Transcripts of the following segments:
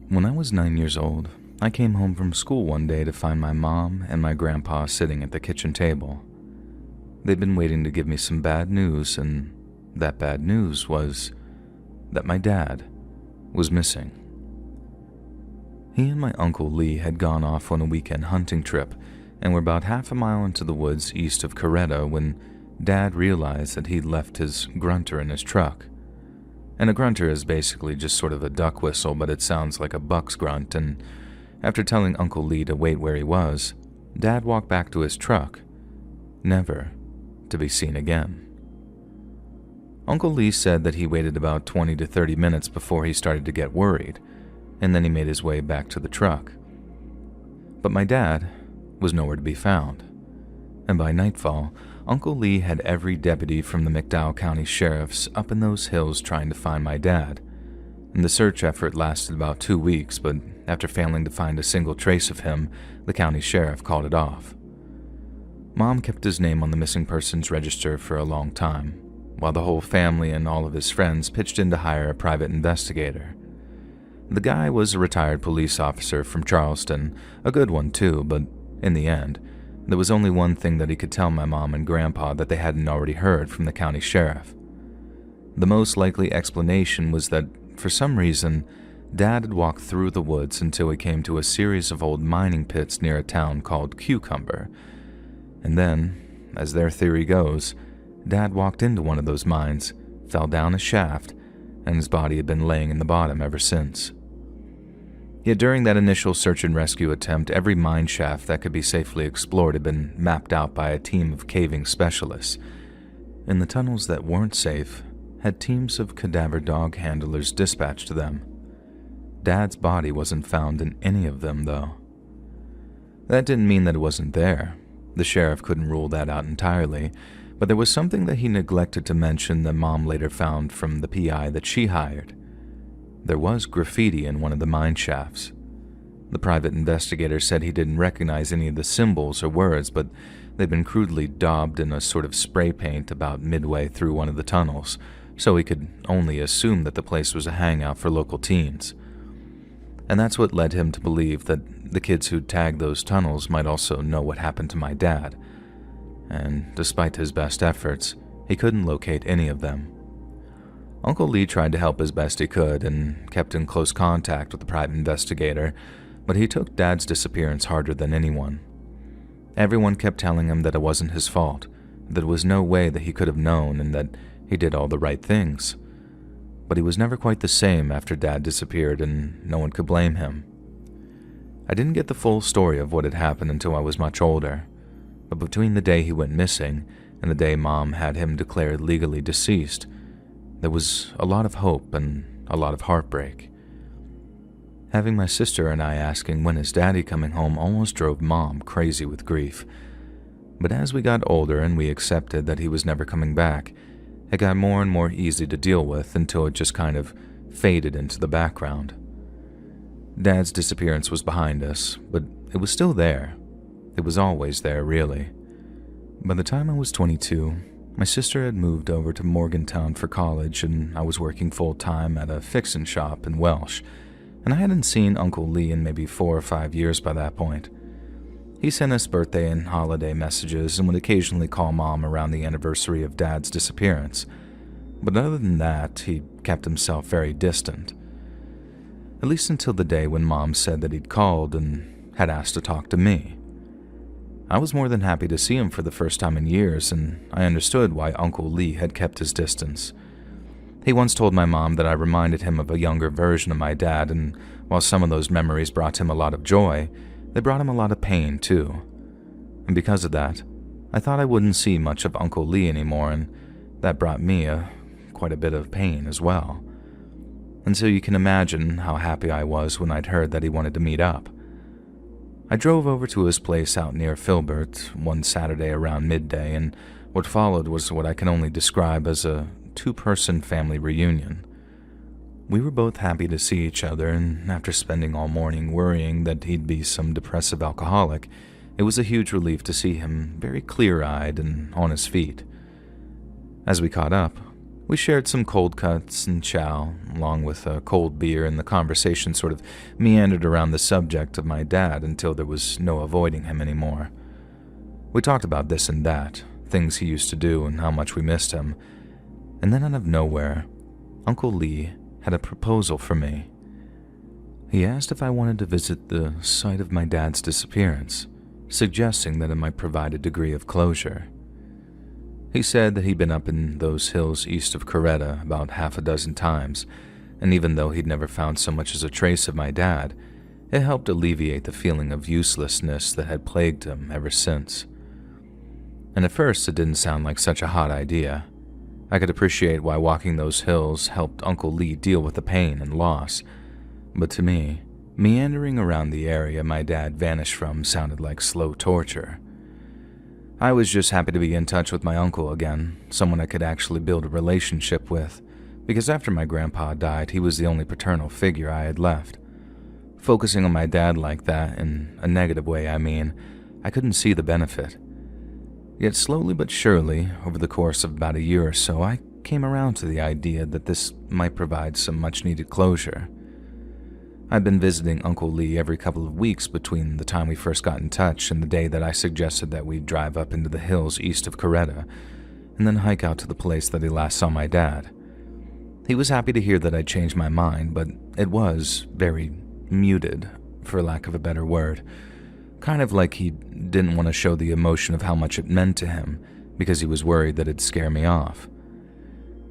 When I was 9 years old, I came home from school one day to find my mom and my grandpa sitting at the kitchen table. They'd been waiting to give me some bad news, and that bad news was that my dad was missing. He and my Uncle Lee had gone off on a weekend hunting trip and were about half a mile into the woods east of Coretta when Dad realized that he'd left his grunter in his truck. And a grunter is basically just sort of a duck whistle, but it sounds like a buck's grunt, and after telling Uncle Lee to wait where he was, Dad walked back to his truck, never to be seen again. Uncle Lee said that he waited about 20 to 30 minutes before he started to get worried, and then he made his way back to the truck. But my dad was nowhere to be found, and by nightfall, Uncle Lee had every deputy from the McDowell County Sheriff's up in those hills trying to find my dad, and the search effort lasted about 2 weeks, but after failing to find a single trace of him, the county sheriff called it off. Mom kept his name on the missing persons register for a long time, while the whole family and all of his friends pitched in to hire a private investigator. The guy was a retired police officer from Charleston, a good one too, but in the end, there was only one thing that he could tell my mom and grandpa that they hadn't already heard from the county sheriff. The most likely explanation was that, for some reason, Dad had walked through the woods until he came to a series of old mining pits near a town called Cucumber. And then, as their theory goes, Dad walked into one of those mines, fell down a shaft, and his body had been laying in the bottom ever since. Yet during that initial search and rescue attempt, every mine shaft that could be safely explored had been mapped out by a team of caving specialists, and the tunnels that weren't safe had teams of cadaver dog handlers dispatched to them. Dad's body wasn't found in any of them, though. That didn't mean that it wasn't there. The sheriff couldn't rule that out entirely, but there was something that he neglected to mention that Mom later found from the PI that she hired. There was graffiti in one of the mine shafts. The private investigator said he didn't recognize any of the symbols or words, but they'd been crudely daubed in a sort of spray paint about midway through one of the tunnels, so he could only assume that the place was a hangout for local teens. And that's what led him to believe that the kids who'd tagged those tunnels might also know what happened to my dad. And despite his best efforts, he couldn't locate any of them. Uncle Lee tried to help as best he could and kept in close contact with the private investigator, but he took Dad's disappearance harder than anyone. Everyone kept telling him that it wasn't his fault, that there was no way that he could have known, and that he did all the right things. But he was never quite the same after Dad disappeared, and no one could blame him. I didn't get the full story of what had happened until I was much older, but between the day he went missing and the day Mom had him declared legally deceased, there was a lot of hope and a lot of heartbreak. Having my sister and I asking when is Daddy coming home almost drove Mom crazy with grief. But as we got older and we accepted that he was never coming back, it got more and more easy to deal with until it just kind of faded into the background. Dad's disappearance was behind us, but it was still there. It was always there, really. By the time I was 22, my sister had moved over to Morgantown for college, and I was working full-time at a fixin' shop in Welsh, and I hadn't seen Uncle Lee in maybe 4 or 5 years by that point. He sent us birthday and holiday messages and would occasionally call Mom around the anniversary of Dad's disappearance, but other than that, he kept himself very distant. At least until the day when Mom said that he'd called and had asked to talk to me. I was more than happy to see him for the first time in years, and I understood why Uncle Lee had kept his distance. He once told my mom that I reminded him of a younger version of my dad, and while some of those memories brought him a lot of joy, they brought him a lot of pain too. And because of that, I thought I wouldn't see much of Uncle Lee anymore, and that brought me quite a bit of pain as well. And so you can imagine how happy I was when I'd heard that he wanted to meet up. I drove over to his place out near Filbert one Saturday around midday, and what followed was what I can only describe as a two-person family reunion. We were both happy to see each other, and after spending all morning worrying that he'd be some depressive alcoholic, it was a huge relief to see him very clear-eyed and on his feet. As we caught up, We shared some cold cuts and chow, along with a cold beer, and the conversation sort of meandered around the subject of my dad until there was no avoiding him anymore. We talked about this and that, things he used to do and how much we missed him. And then out of nowhere, Uncle Lee had a proposal for me. He asked if I wanted to visit the site of my dad's disappearance, suggesting that it might provide a degree of closure. He said that he'd been up in those hills east of Coretta about half a dozen times, and even though he'd never found so much as a trace of my dad, it helped alleviate the feeling of uselessness that had plagued him ever since. And at first it didn't sound like such a hot idea. I could appreciate why walking those hills helped Uncle Lee deal with the pain and loss, but to me, meandering around the area my dad vanished from sounded like slow torture. I was just happy to be in touch with my uncle again, someone I could actually build a relationship with, because after my grandpa died, he was the only paternal figure I had left. Focusing on my dad like that, in a negative way I mean, I couldn't see the benefit. Yet slowly but surely, over the course of about a year or so, I came around to the idea that this might provide some much-needed closure. I'd been visiting Uncle Lee every couple of weeks between the time we first got in touch and the day that I suggested that we drive up into the hills east of Coretta, and then hike out to the place that he last saw my dad. He was happy to hear that I'd changed my mind, but it was very muted, for lack of a better word. Kind of like he didn't want to show the emotion of how much it meant to him, because he was worried that it'd scare me off.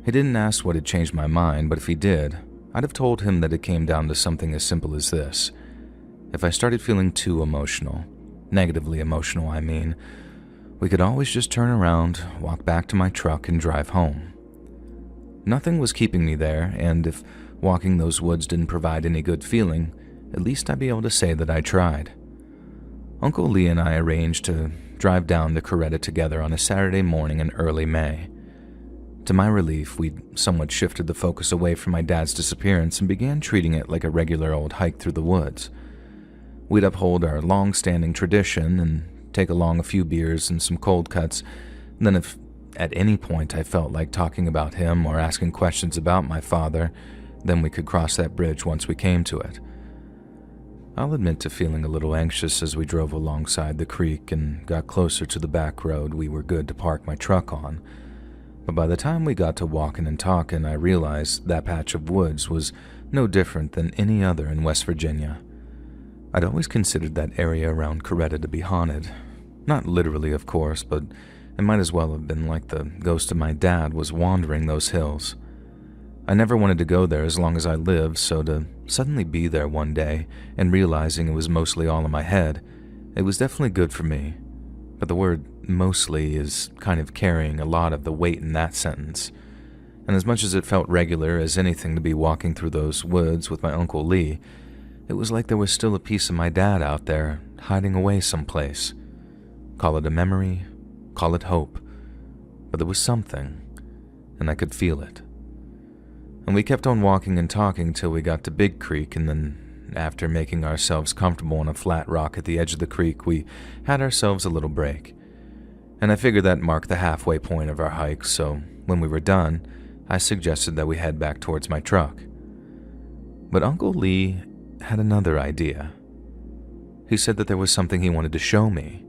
He didn't ask what had changed my mind, but if he did, I'd have told him that it came down to something as simple as this. If I started feeling too emotional, negatively emotional I mean, we could always just turn around, walk back to my truck, and drive home. Nothing was keeping me there, and if walking those woods didn't provide any good feeling, at least I'd be able to say that I tried. Uncle Lee and I arranged to drive down to Coretta together on a Saturday morning in early May. To my relief, we'd somewhat shifted the focus away from my dad's disappearance and began treating it like a regular old hike through the woods. We'd uphold our long-standing tradition and take along a few beers and some cold cuts, and then if at any point I felt like talking about him or asking questions about my father, then we could cross that bridge once we came to it. I'll admit to feeling a little anxious as we drove alongside the creek and got closer to the back road we were good to park my truck on. But by the time we got to walking and talking, I realized that patch of woods was no different than any other in West Virginia. I'd always considered that area around Coretta to be haunted. Not literally, of course, but it might as well have been like the ghost of my dad was wandering those hills. I never wanted to go there as long as I lived, so to suddenly be there one day and realizing it was mostly all in my head, it was definitely good for me. But the word mostly is kind of carrying a lot of the weight in that sentence. And as much as it felt regular as anything to be walking through those woods with my Uncle Lee, it was like there was still a piece of my dad out there, hiding away someplace. Call it a memory, call it hope, but there was something, and I could feel it. And we kept on walking and talking till we got to Big Creek, and then after making ourselves comfortable on a flat rock at the edge of the creek, we had ourselves a little break. And I figured that marked the halfway point of our hike, so when we were done, I suggested that we head back towards my truck. But Uncle Lee had another idea. He said that there was something he wanted to show me.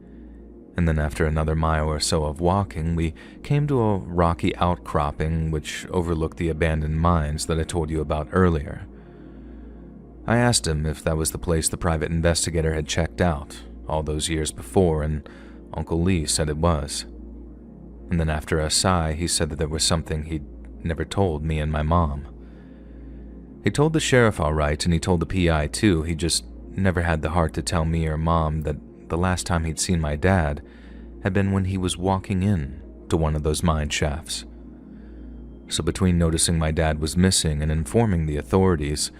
And then after another mile or so of walking, we came to a rocky outcropping which overlooked the abandoned mines that I told you about earlier. I asked him if that was the place the private investigator had checked out all those years before, and Uncle Lee said it was. And then after a sigh, he said that there was something he'd never told me and my mom. He told the sheriff all right, and he told the PI too. He just never had the heart to tell me or Mom that the last time he'd seen my dad had been when he was walking in to one of those mine shafts. So between noticing my dad was missing and informing the authorities,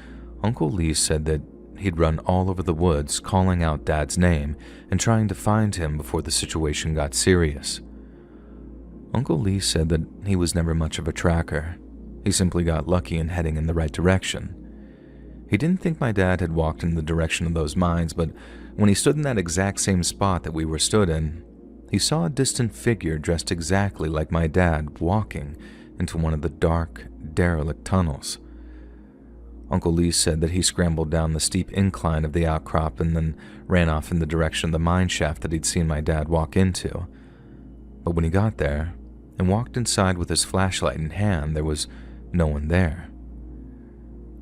Uncle Lee said that he'd run all over the woods calling out Dad's name and trying to find him before the situation got serious. Uncle Lee said that he was never much of a tracker. He simply got lucky in heading in the right direction. He didn't think my dad had walked in the direction of those mines, but when he stood in that exact same spot that we were stood in, he saw a distant figure dressed exactly like my dad walking into one of the dark, derelict tunnels. Uncle Lee said that he scrambled down the steep incline of the outcrop and then ran off in the direction of the mine shaft that he'd seen my dad walk into. But when he got there and walked inside with his flashlight in hand, there was no one there.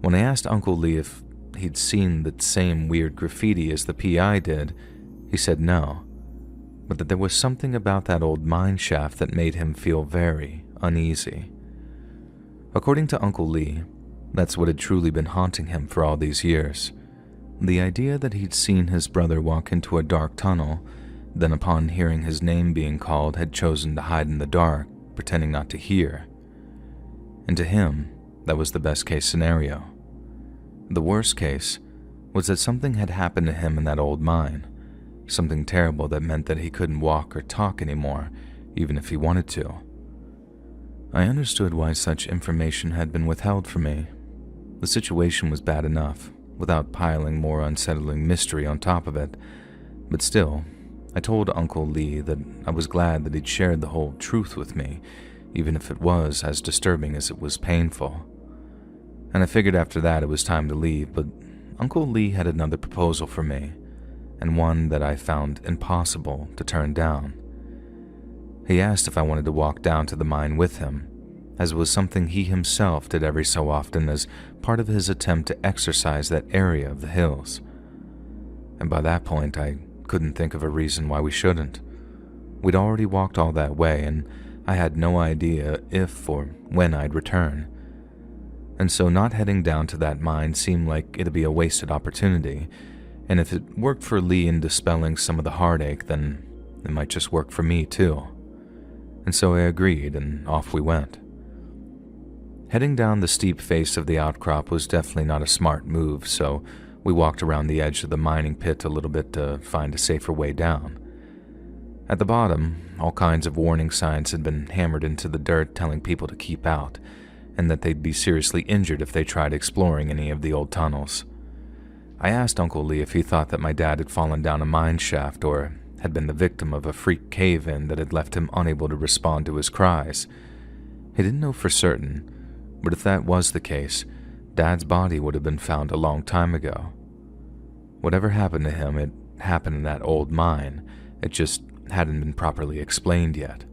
When I asked Uncle Lee if he'd seen the same weird graffiti as the PI did, he said no, but that there was something about that old mine shaft that made him feel very uneasy. According to Uncle Lee, that's what had truly been haunting him for all these years. The idea that he'd seen his brother walk into a dark tunnel, then upon hearing his name being called had chosen to hide in the dark, pretending not to hear. And to him, that was the best case scenario. The worst case was that something had happened to him in that old mine, something terrible that meant that he couldn't walk or talk anymore, even if he wanted to. I understood why such information had been withheld from me. The situation was bad enough, without piling more unsettling mystery on top of it, but still, I told Uncle Lee that I was glad that he'd shared the whole truth with me, even if it was as disturbing as it was painful. And I figured after that it was time to leave, but Uncle Lee had another proposal for me, and one that I found impossible to turn down. He asked if I wanted to walk down to the mine with him, as it was something he himself did every so often as part of his attempt to exorcise that area of the hills. And by that point, I couldn't think of a reason why we shouldn't. We'd already walked all that way, and I had no idea if or when I'd return. And so not heading down to that mine seemed like it'd be a wasted opportunity, and if it worked for Lee in dispelling some of the heartache, then it might just work for me too. And so I agreed, and off we went. Heading down the steep face of the outcrop was definitely not a smart move, so we walked around the edge of the mining pit a little bit to find a safer way down. At the bottom, all kinds of warning signs had been hammered into the dirt telling people to keep out, and that they'd be seriously injured if they tried exploring any of the old tunnels. I asked Uncle Lee if he thought that my dad had fallen down a mine shaft or had been the victim of a freak cave-in that had left him unable to respond to his cries. He didn't know for certain, but if that was the case, Dad's body would have been found a long time ago. Whatever happened to him, it happened in that old mine. It just hadn't been properly explained yet.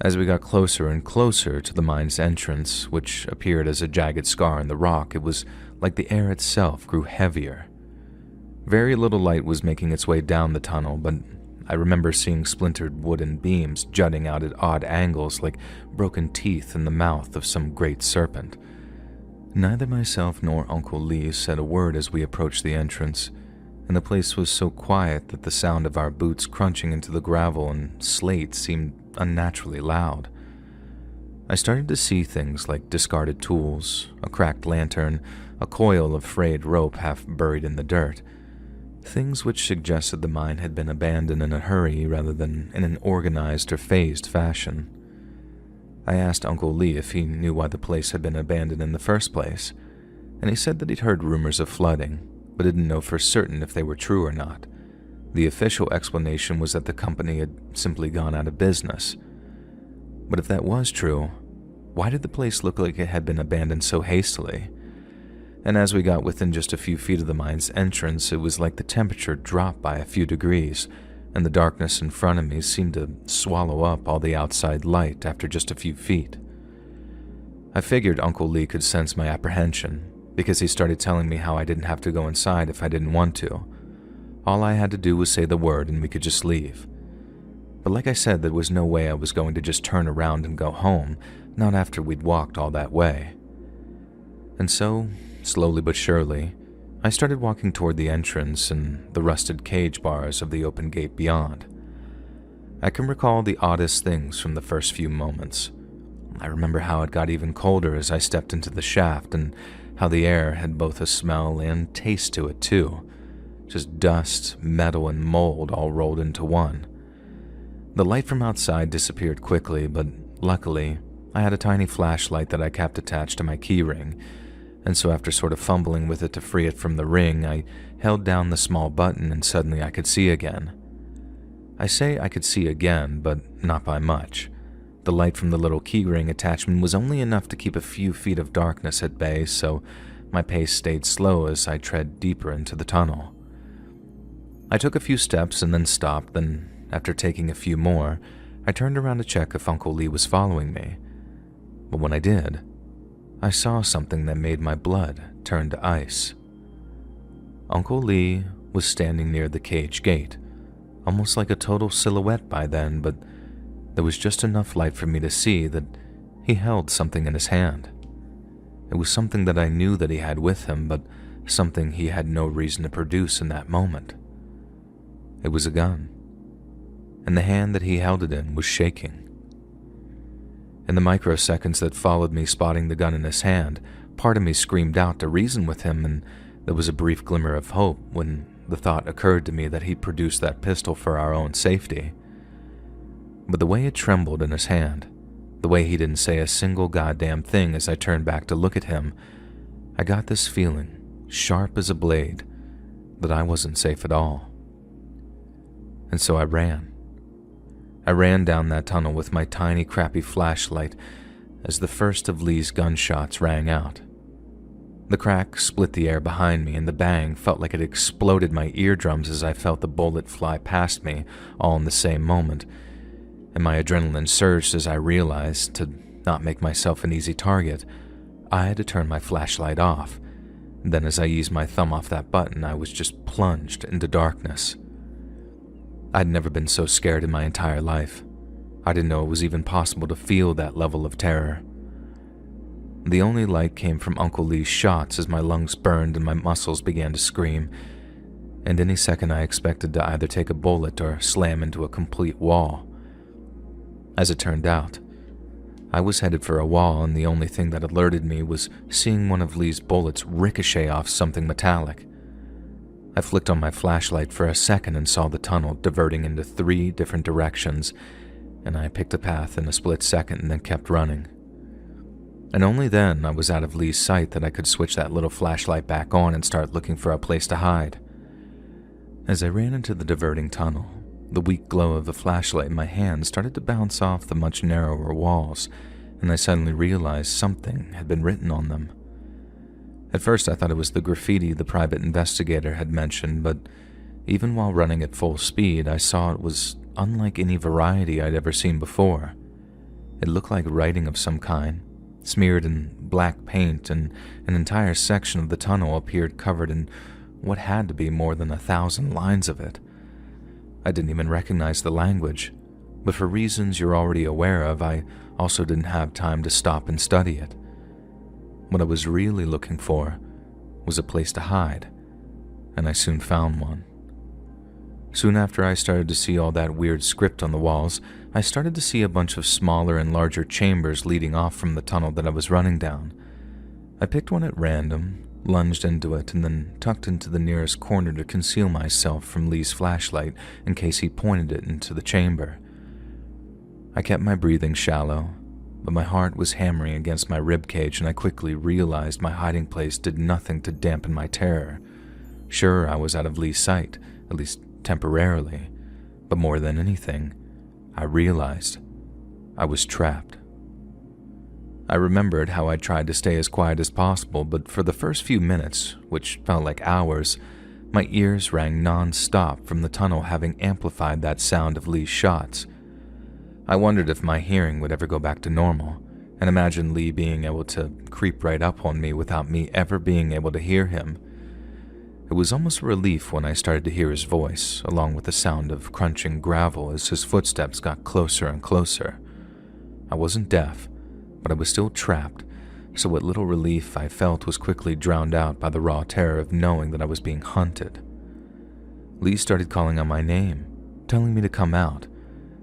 As we got closer and closer to the mine's entrance, which appeared as a jagged scar in the rock, it was like the air itself grew heavier. Very little light was making its way down the tunnel, but I remember seeing splintered wooden beams jutting out at odd angles like broken teeth in the mouth of some great serpent. Neither myself nor Uncle Lee said a word as we approached the entrance, and the place was so quiet that the sound of our boots crunching into the gravel and slate seemed unnaturally loud. I started to see things like discarded tools, a cracked lantern, a coil of frayed rope half buried in the dirt, things which suggested the mine had been abandoned in a hurry rather than in an organized or phased fashion. I asked Uncle Lee if he knew why the place had been abandoned in the first place, and he said that he'd heard rumors of flooding, but didn't know for certain if they were true or not. The official explanation was that the company had simply gone out of business. But if that was true, why did the place look like it had been abandoned so hastily? And as we got within just a few feet of the mine's entrance, it was like the temperature dropped by a few degrees, and the darkness in front of me seemed to swallow up all the outside light after just a few feet. I figured Uncle Lee could sense my apprehension, because he started telling me how I didn't have to go inside if I didn't want to. All I had to do was say the word and we could just leave. But like I said, there was no way I was going to just turn around and go home, not after we'd walked all that way. And so, slowly but surely, I started walking toward the entrance and the rusted cage bars of the open gate beyond. I can recall the oddest things from the first few moments. I remember how it got even colder as I stepped into the shaft, and how the air had both a smell and taste to it too. Just dust, metal, and mold all rolled into one. The light from outside disappeared quickly, but luckily, I had a tiny flashlight that I kept attached to my keyring, and so after sort of fumbling with it to free it from the ring, I held down the small button and suddenly I could see again. I say I could see again, but not by much. The light from the little keyring attachment was only enough to keep a few feet of darkness at bay, so my pace stayed slow as I tread deeper into the tunnel. I took a few steps and then stopped, then, after taking a few more, I turned around to check if Uncle Lee was following me. But when I did, I saw something that made my blood turn to ice. Uncle Lee was standing near the cage gate, almost like a total silhouette by then, but there was just enough light for me to see that he held something in his hand. It was something that I knew that he had with him, but something he had no reason to produce in that moment. It was a gun, and the hand that he held it in was shaking. In the microseconds that followed me spotting the gun in his hand, part of me screamed out to reason with him, and there was a brief glimmer of hope when the thought occurred to me that he'd produced that pistol for our own safety. But the way it trembled in his hand, the way he didn't say a single goddamn thing as I turned back to look at him, I got this feeling, sharp as a blade, that I wasn't safe at all. And so I ran. I ran down that tunnel with my tiny, crappy flashlight as the first of Lee's gunshots rang out. The crack split the air behind me, and the bang felt like it exploded my eardrums as I felt the bullet fly past me, all in the same moment, and my adrenaline surged as I realized, to not make myself an easy target, I had to turn my flashlight off. Then as I eased my thumb off that button, I was just plunged into darkness. I'd never been so scared in my entire life. I didn't know it was even possible to feel that level of terror. The only light came from Uncle Lee's shots as my lungs burned and my muscles began to scream, and any second I expected to either take a bullet or slam into a complete wall. As it turned out, I was headed for a wall, and the only thing that alerted me was seeing one of Lee's bullets ricochet off something metallic. I flicked on my flashlight for a second and saw the tunnel diverting into 3 different directions, and I picked a path in a split second and then kept running. And only then I was out of Lee's sight that I could switch that little flashlight back on and start looking for a place to hide. As I ran into the diverting tunnel, the weak glow of the flashlight in my hand started to bounce off the much narrower walls, and I suddenly realized something had been written on them. At first I thought it was the graffiti the private investigator had mentioned, but even while running at full speed, I saw it was unlike any variety I'd ever seen before. It looked like writing of some kind, smeared in black paint, and an entire section of the tunnel appeared covered in what had to be more than 1,000 lines of it. I didn't even recognize the language, but for reasons you're already aware of, I also didn't have time to stop and study it. What I was really looking for was a place to hide, and I soon found one. Soon after I started to see all that weird script on the walls, I started to see a bunch of smaller and larger chambers leading off from the tunnel that I was running down. I picked one at random, lunged into it, and then tucked into the nearest corner to conceal myself from Lee's flashlight in case he pointed it into the chamber. I kept my breathing shallow, but my heart was hammering against my ribcage, and I quickly realized my hiding place did nothing to dampen my terror. Sure, I was out of Lee's sight, at least temporarily, but more than anything, I realized I was trapped. I remembered how I tried to stay as quiet as possible, but for the first few minutes, which felt like hours, my ears rang non-stop from the tunnel having amplified that sound of Lee's shots. I wondered if my hearing would ever go back to normal, and imagined Lee being able to creep right up on me without me ever being able to hear him. It was almost a relief when I started to hear his voice, along with the sound of crunching gravel as his footsteps got closer and closer. I wasn't deaf, but I was still trapped, so what little relief I felt was quickly drowned out by the raw terror of knowing that I was being hunted. Lee started calling out my name, telling me to come out,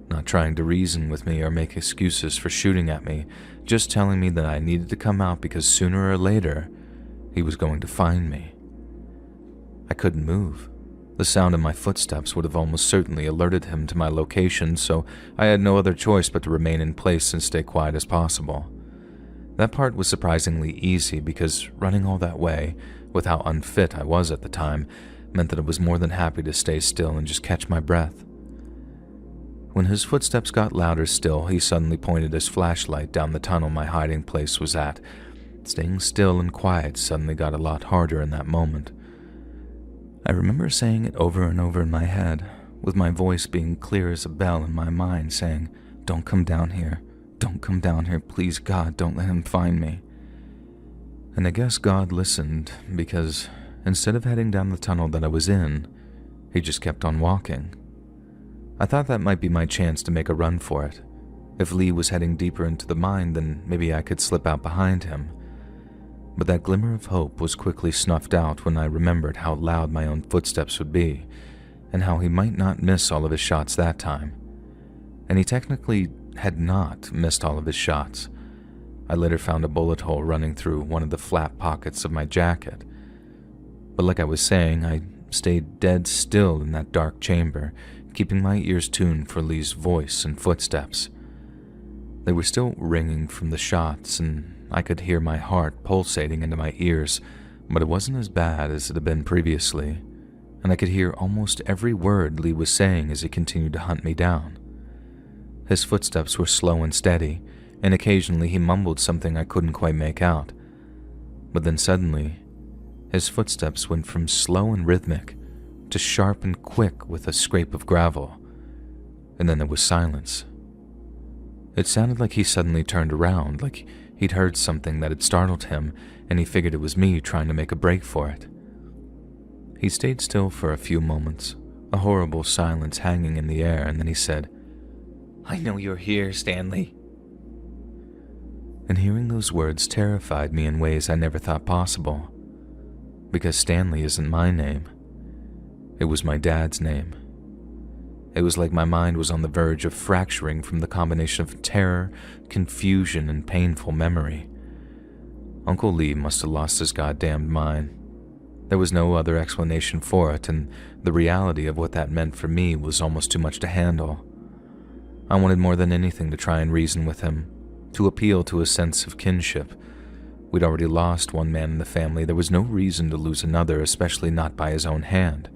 not trying to reason with me or make excuses for shooting at me, just telling me that I needed to come out because sooner or later, he was going to find me. I couldn't move. The sound of my footsteps would have almost certainly alerted him to my location, so I had no other choice but to remain in place and stay quiet as possible. That part was surprisingly easy because running all that way, with how unfit I was at the time, meant that I was more than happy to stay still and just catch my breath. When his footsteps got louder still, he suddenly pointed his flashlight down the tunnel my hiding place was at. Staying still and quiet suddenly got a lot harder in that moment. I remember saying it over and over in my head, with my voice being clear as a bell in my mind saying, "Don't come down here. Don't come down here. Please, God, don't let him find me." And I guess God listened, because instead of heading down the tunnel that I was in, he just kept on walking. I thought that might be my chance to make a run for it. If Lee was heading deeper into the mine, then maybe I could slip out behind him. But that glimmer of hope was quickly snuffed out when I remembered how loud my own footsteps would be, and how he might not miss all of his shots that time. And he technically had not missed all of his shots. I later found a bullet hole running through one of the flap pockets of my jacket. But like I was saying, I stayed dead still in that dark chamber, keeping my ears tuned for Lee's voice and footsteps. They were still ringing from the shots, and I could hear my heart pulsating into my ears, but it wasn't as bad as it had been previously, and I could hear almost every word Lee was saying as he continued to hunt me down. His footsteps were slow and steady, and occasionally he mumbled something I couldn't quite make out. But then suddenly, his footsteps went from slow and rhythmic to sharp and quick with a scrape of gravel, and then there was silence. It sounded like he suddenly turned around, like he'd heard something that had startled him, and he figured it was me trying to make a break for it. He stayed still for a few moments, a horrible silence hanging in the air, and then he said, "I know you're here, Stanley." And hearing those words terrified me in ways I never thought possible, because Stanley isn't my name. It was my dad's name. It was like my mind was on the verge of fracturing from the combination of terror, confusion, and painful memory. Uncle Lee must have lost his goddamned mind. There was no other explanation for it, and the reality of what that meant for me was almost too much to handle. I wanted more than anything to try and reason with him, to appeal to a sense of kinship. We'd already lost one man in the family. There was no reason to lose another, especially not by his own hand.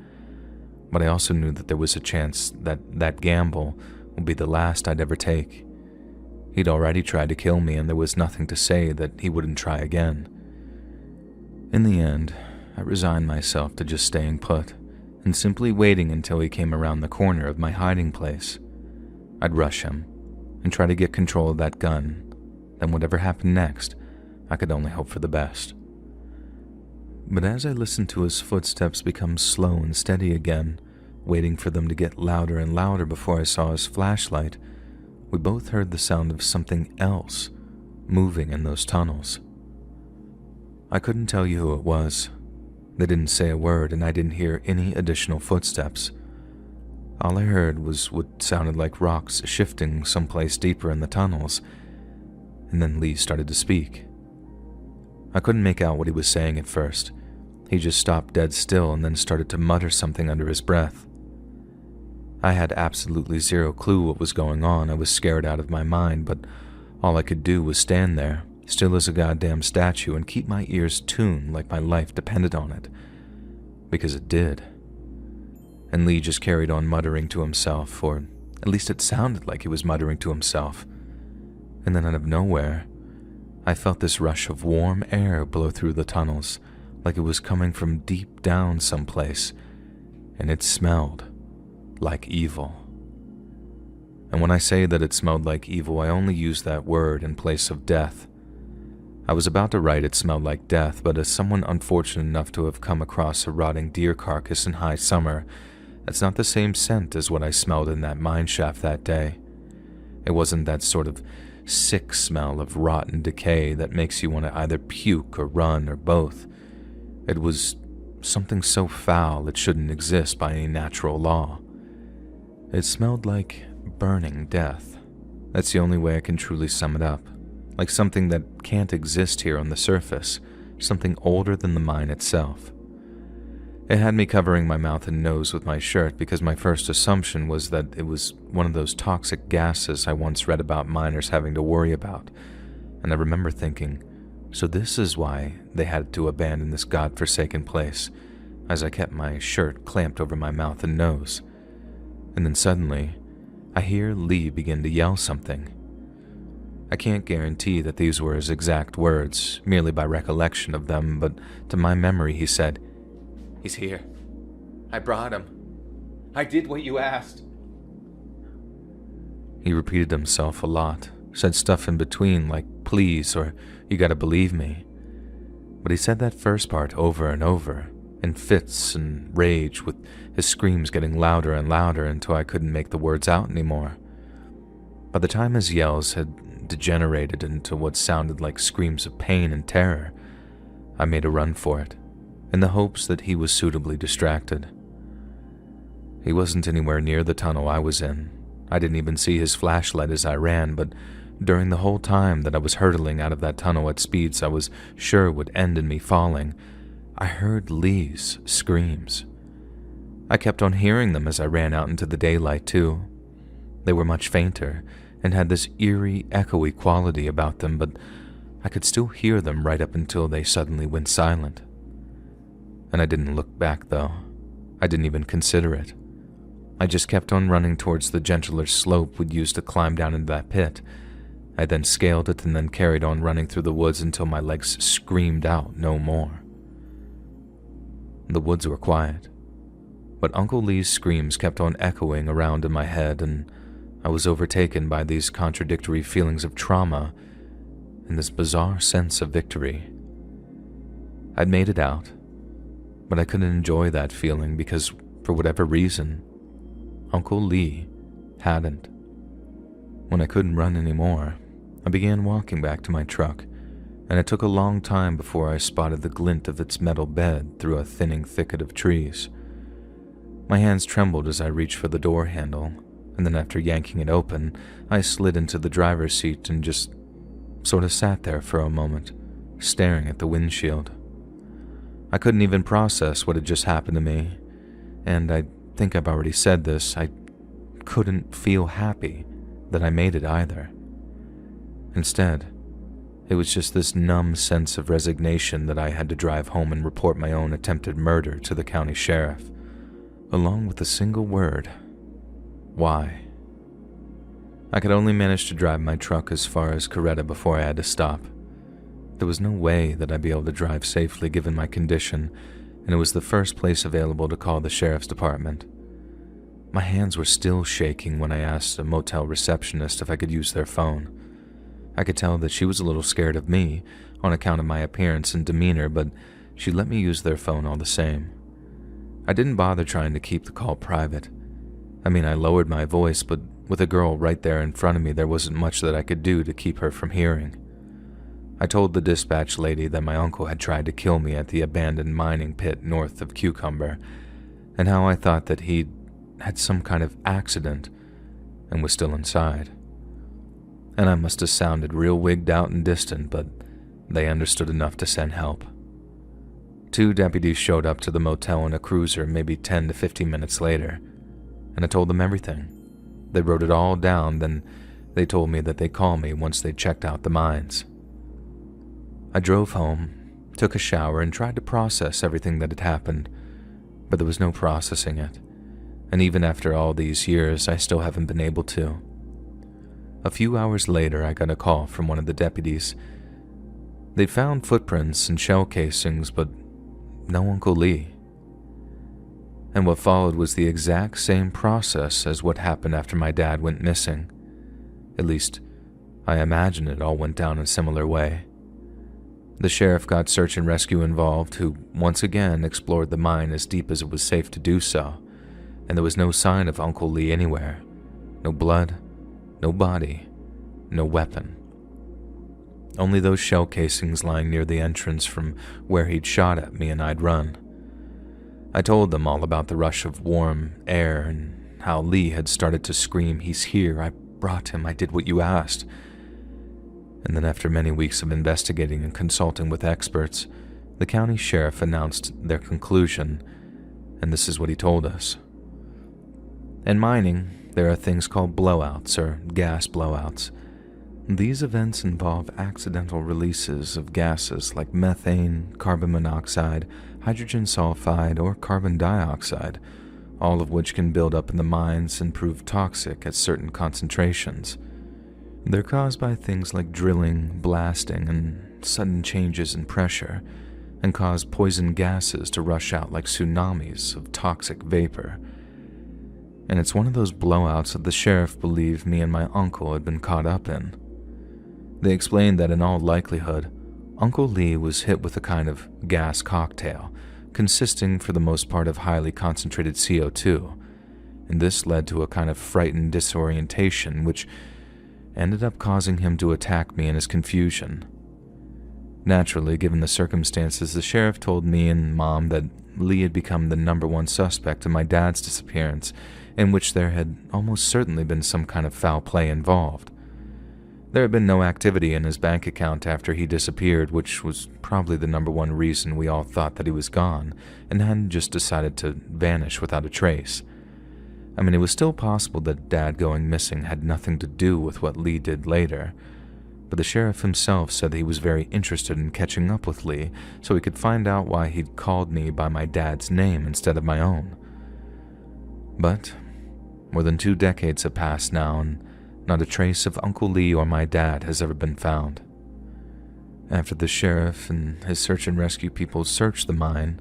But I also knew that there was a chance that that gamble would be the last I'd ever take. He'd already tried to kill me, and there was nothing to say that he wouldn't try again. In the end, I resigned myself to just staying put, and simply waiting until he came around the corner of my hiding place. I'd rush him, and try to get control of that gun. Then whatever happened next, I could only hope for the best. But as I listened to his footsteps become slow and steady again, waiting for them to get louder and louder before I saw his flashlight, we both heard the sound of something else moving in those tunnels. I couldn't tell you who it was. They didn't say a word, and I didn't hear any additional footsteps. All I heard was what sounded like rocks shifting someplace deeper in the tunnels, and then Lee started to speak. I couldn't make out what he was saying at first. He just stopped dead still and then started to mutter something under his breath. I had absolutely zero clue what was going on. I was scared out of my mind, but all I could do was stand there, still as a goddamn statue, and keep my ears tuned like my life depended on it. Because it did. And Lee just carried on muttering to himself, or at least it sounded like he was muttering to himself. And then out of nowhere, I felt this rush of warm air blow through the tunnels, like it was coming from deep down someplace, and it smelled like evil. And when I say that it smelled like evil, I only use that word in place of death. I was about to write it smelled like death, but as someone unfortunate enough to have come across a rotting deer carcass in high summer, that's not the same scent as what I smelled in that mine shaft that day. It wasn't that sort of sick smell of rotten decay that makes you want to either puke or run or both. It was something so foul it shouldn't exist by any natural law. It smelled like burning death. That's the only way I can truly sum it up. Like something that can't exist here on the surface, something older than the mine itself. It had me covering my mouth and nose with my shirt because my first assumption was that it was one of those toxic gases I once read about miners having to worry about, and I remember thinking, so this is why they had to abandon this godforsaken place, as I kept my shirt clamped over my mouth and nose. And then suddenly, I hear Lee begin to yell something. I can't guarantee that these were his exact words, merely by recollection of them, but to my memory he said, "He's here. I brought him. I did what you asked." He repeated himself a lot, said stuff in between like "please" or "you gotta believe me." But he said that first part over and over, in fits and rage, with his screams getting louder and louder until I couldn't make the words out anymore. By the time his yells had degenerated into what sounded like screams of pain and terror, I made a run for it, in the hopes that he was suitably distracted. He wasn't anywhere near the tunnel I was in. I didn't even see his flashlight as I ran, but during the whole time that I was hurtling out of that tunnel at speeds I was sure would end in me falling, I heard Lee's screams. I kept on hearing them as I ran out into the daylight too. They were much fainter and had this eerie, echoey quality about them, but I could still hear them right up until they suddenly went silent. And I didn't look back though. I didn't even consider it. I just kept on running towards the gentler slope we'd used to climb down into that pit. I then scaled it and then carried on running through the woods until my legs screamed out no more. The woods were quiet, but Uncle Lee's screams kept on echoing around in my head, and I was overtaken by these contradictory feelings of trauma and this bizarre sense of victory. I'd made it out, but I couldn't enjoy that feeling because, for whatever reason, Uncle Lee hadn't. When I couldn't run anymore, I began walking back to my truck, and it took a long time before I spotted the glint of its metal bed through a thinning thicket of trees. My hands trembled as I reached for the door handle, and then after yanking it open, I slid into the driver's seat and just sort of sat there for a moment, staring at the windshield. I couldn't even process what had just happened to me, and I think I've already said this, I couldn't feel happy that I made it either. Instead, it was just this numb sense of resignation that I had to drive home and report my own attempted murder to the county sheriff, along with a single word: why? I could only manage to drive my truck as far as Coretta before I had to stop. There was no way that I'd be able to drive safely given my condition, and it was the first place available to call the sheriff's department. My hands were still shaking when I asked a motel receptionist if I could use their phone. I could tell that she was a little scared of me on account of my appearance and demeanor, but she let me use their phone all the same. I didn't bother trying to keep the call private. I mean, I lowered my voice, but with a girl right there in front of me, there wasn't much that I could do to keep her from hearing. I told the dispatch lady that my uncle had tried to kill me at the abandoned mining pit north of Cucumber, and how I thought that he'd had some kind of accident and was still inside. And I must have sounded real wigged out and distant, but they understood enough to send help. 2 deputies showed up to the motel in a cruiser maybe 10 to 15 minutes later, and I told them everything. They wrote it all down, then they told me that they'd call me once they'd checked out the mines. I drove home, took a shower, and tried to process everything that had happened, but there was no processing it, and even after all these years, I still haven't been able to. A few hours later, I got a call from one of the deputies. They'd found footprints and shell casings, but no Uncle Lee. And what followed was the exact same process as what happened after my dad went missing. At least, I imagine it all went down in a similar way. The sheriff got search and rescue involved, who once again explored the mine as deep as it was safe to do so, and there was no sign of Uncle Lee anywhere. No blood, no body, no weapon. Only those shell casings lying near the entrance from where he'd shot at me and I'd run. I told them all about the rush of warm air and how Lee had started to scream, "He's here, I brought him, I did what you asked." And then after many weeks of investigating and consulting with experts, the county sheriff announced their conclusion, and this is what he told us. In mining, there are things called blowouts or gas blowouts. These events involve accidental releases of gases like methane, carbon monoxide, hydrogen sulfide, or carbon dioxide, all of which can build up in the mines and prove toxic at certain concentrations. They're caused by things like drilling, blasting, and sudden changes in pressure, and cause poison gases to rush out like tsunamis of toxic vapor. And it's one of those blowouts that the sheriff believed me and my uncle had been caught up in. They explained that in all likelihood, Uncle Lee was hit with a kind of gas cocktail, consisting for the most part of highly concentrated CO2, and this led to a kind of frightened disorientation which ended up causing him to attack me in his confusion. Naturally, given the circumstances, the sheriff told me and Mom that Lee had become the #1 suspect in my dad's disappearance, in which there had almost certainly been some kind of foul play involved. There had been no activity in his bank account after he disappeared, which was probably the #1 reason we all thought that he was gone and hadn't just decided to vanish without a trace. I mean, it was still possible that Dad going missing had nothing to do with what Lee did later, but the sheriff himself said that he was very interested in catching up with Lee so he could find out why he'd called me by my dad's name instead of my own. But more than 2 decades have passed now, and not a trace of Uncle Lee or my dad has ever been found. After the sheriff and his search and rescue people searched the mine,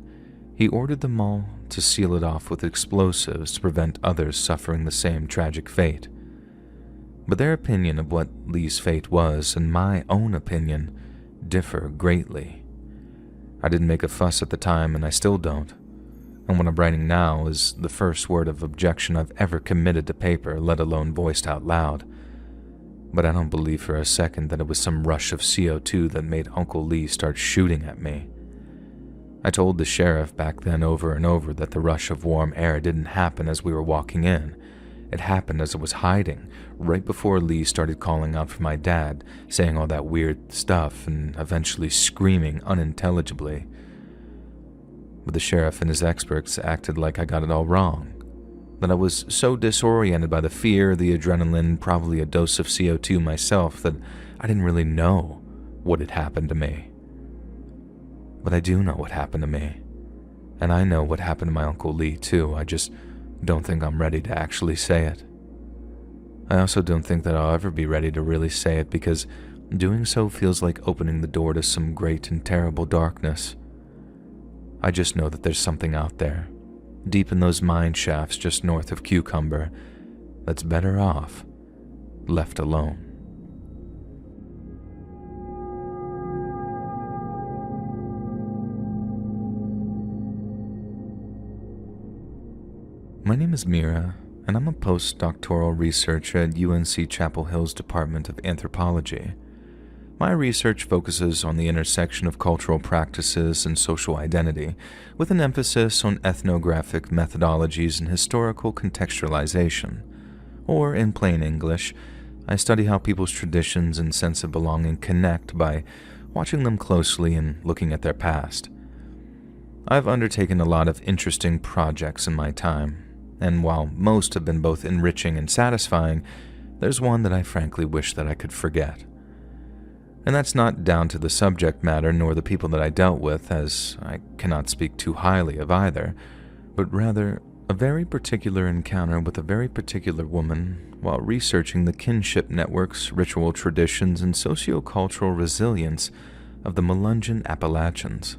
he ordered them all to seal it off with explosives to prevent others suffering the same tragic fate. But their opinion of what Lee's fate was and my own opinion differ greatly. I didn't make a fuss at the time, and I still don't. And what I'm writing now is the first word of objection I've ever committed to paper, let alone voiced out loud. But I don't believe for a second that it was some rush of CO2 that made Uncle Lee start shooting at me. I told the sheriff back then over and over that the rush of warm air didn't happen as we were walking in. It happened as I was hiding, right before Lee started calling out for my dad, saying all that weird stuff and eventually screaming unintelligibly. But the sheriff and his experts acted like I got it all wrong, that I was so disoriented by the fear, the adrenaline, probably a dose of CO2 myself, that I didn't really know what had happened to me. But I do know what happened to me, and I know what happened to my Uncle Lee too. I just don't think I'm ready to actually say it. I also don't think that I'll ever be ready to really say it, because doing so feels like opening the door to some great and terrible darkness. I just know that there's something out there, deep in those mine shafts just north of Cucumber, that's better off left alone. My name is Mira, and I'm a postdoctoral researcher at UNC Chapel Hill's Department of Anthropology. My research focuses on the intersection of cultural practices and social identity, with an emphasis on ethnographic methodologies and historical contextualization. Or, in plain English, I study how people's traditions and sense of belonging connect by watching them closely and looking at their past. I've undertaken a lot of interesting projects in my time, and while most have been both enriching and satisfying, there's one that I frankly wish that I could forget. And that's not down to the subject matter nor the people that I dealt with, as I cannot speak too highly of either, but rather a very particular encounter with a very particular woman while researching the kinship networks, ritual traditions, and sociocultural resilience of the Melungeon Appalachians.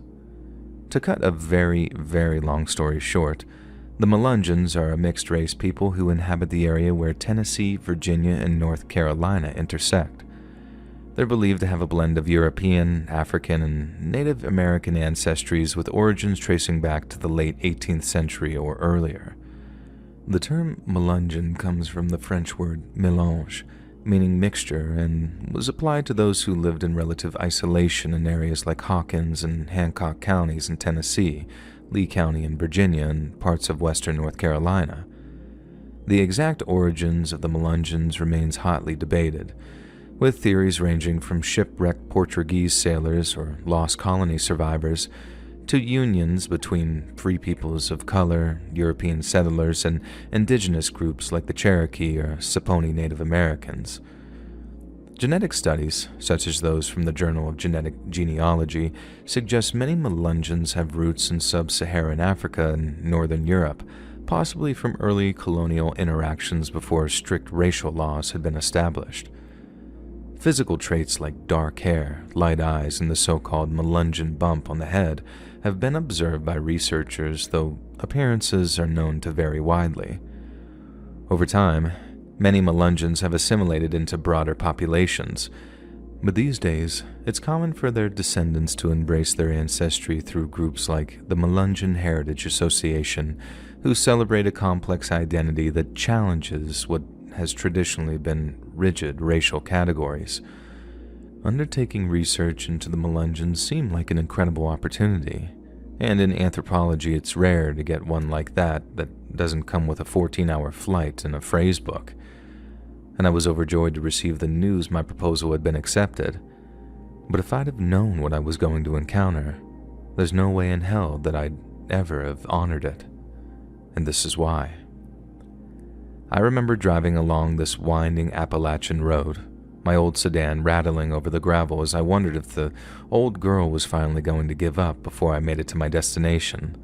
To cut a very, very long story short, the Melungeons are a mixed-race people who inhabit the area where Tennessee, Virginia, and North Carolina intersect. They're believed to have a blend of European, African, and Native American ancestries with origins tracing back to the late 18th century or earlier. The term Melungeon comes from the French word mélange, meaning mixture, and was applied to those who lived in relative isolation in areas like Hawkins and Hancock counties in Tennessee, Lee County in Virginia, and parts of western North Carolina. The exact origins of the Melungeons remains hotly debated, with theories ranging from shipwrecked Portuguese sailors or lost colony survivors to unions between free peoples of color, European settlers, and indigenous groups like the Cherokee or Saponi Native Americans. Genetic studies, such as those from the Journal of Genetic Genealogy, suggest many Melungeons have roots in sub-Saharan Africa and northern Europe, possibly from early colonial interactions before strict racial laws had been established. Physical traits like dark hair, light eyes, and the so-called Melungeon bump on the head have been observed by researchers, though appearances are known to vary widely. Over time, many Melungeons have assimilated into broader populations, but these days, it's common for their descendants to embrace their ancestry through groups like the Melungeon Heritage Association, who celebrate a complex identity that challenges what has traditionally been rigid racial categories. Undertaking research into the Melungeons seemed like an incredible opportunity, and in anthropology it's rare to get one like that doesn't come with a 14-hour flight and a phrase book. And I was overjoyed to receive the news my proposal had been accepted. But if I'd have known what I was going to encounter, there's no way in hell that I'd ever have honored it. And this is why. I remember driving along this winding Appalachian road, my old sedan rattling over the gravel as I wondered if the old girl was finally going to give up before I made it to my destination.